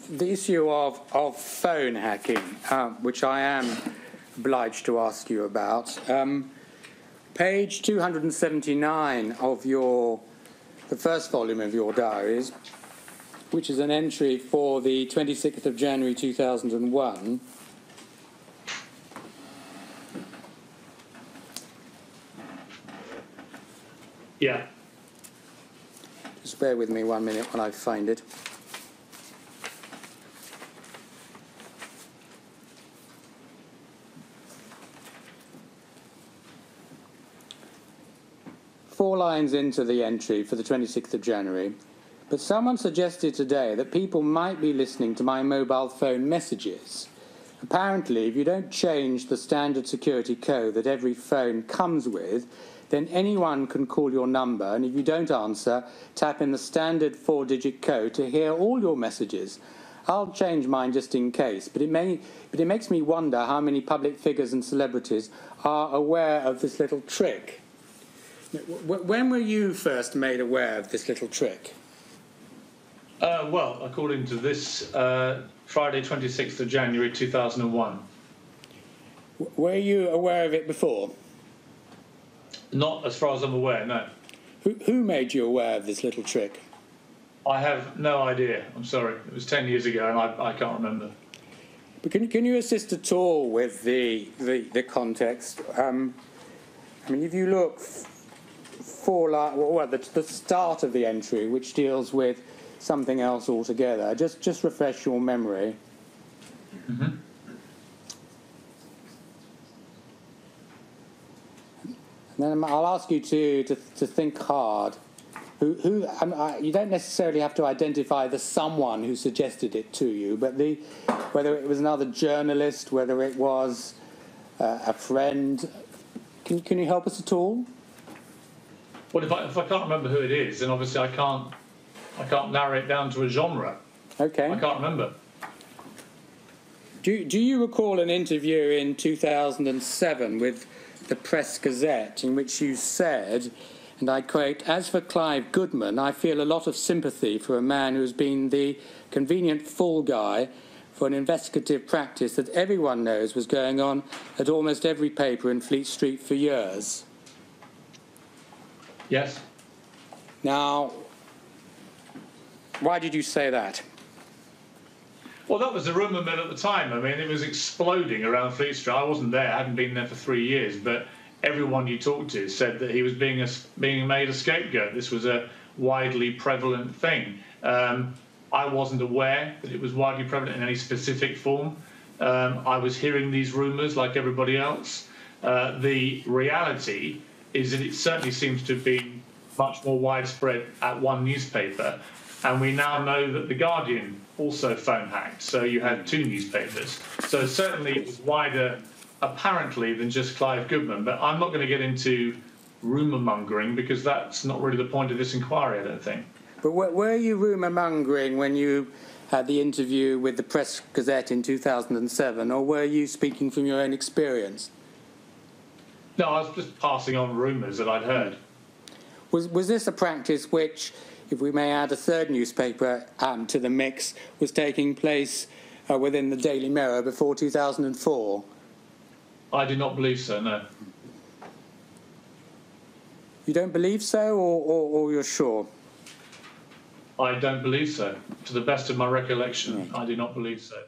the issue of phone hacking, which I am obliged to ask you about. Page 279 of the first volume of your diaries, which is an entry for the 26th of January 2001. Yeah. Just bear with me 1 minute while I find it. Four lines into the entry for the 26th of January, but someone suggested today that people might be listening to my mobile phone messages. Apparently, if you don't change the standard security code that every phone comes with, then anyone can call your number, and if you don't answer, tap in the standard 4-digit code to hear all your messages. I'll change mine just in case, but it makes me wonder how many public figures and celebrities are aware of this little trick. When were you first made aware of this little trick? Well, according to this, Friday 26th of January 2001. Were you aware of it before? Not as far as I'm aware, no. Who made you aware of this little trick? I have no idea. I'm sorry. It was 10 years ago and I can't remember. But can you assist at all with the context? I mean, if you look the start of the entry, which deals with something else altogether, just refresh your memory. Mm-hmm. And then I'll ask you to think hard. You don't necessarily have to identify the someone who suggested it to you, but whether it was another journalist, whether it was a friend. Can you help us at all? Well, if I can't remember who it is, then obviously I can't narrow it down to a genre. Okay. I can't remember. Do you recall an interview in 2007 with the Press Gazette in which you said, and I quote, "As for Clive Goodman, I feel a lot of sympathy for a man who has been the convenient fall guy for an investigative practice that everyone knows was going on at almost every paper in Fleet Street for years." Yes. Now, why did you say that? Well, that was the rumour mill at the time. I mean, it was exploding around Fleet Street. I wasn't there. I hadn't been there for 3 years. But everyone you talked to said that he was being made a scapegoat. This was a widely prevalent thing. I wasn't aware that it was widely prevalent in any specific form. I was hearing these rumours like everybody else. The reality is that it certainly seems to have been much more widespread at one newspaper. And we now know that The Guardian also phone hacked. So you had two newspapers. So certainly it was wider, apparently, than just Clive Goodman. But I'm not going to get into rumour mongering because that's not really the point of this inquiry, I don't think. But were you rumour mongering when you had the interview with the Press Gazette in 2007, or were you speaking from your own experience? No, I was just passing on rumours that I'd heard. Was this a practice which, if we may add a third newspaper to the mix, was taking place within the Daily Mirror before 2004? I do not believe so, no. You don't believe so, or you're sure? I don't believe so. To the best of my recollection, I do not believe so.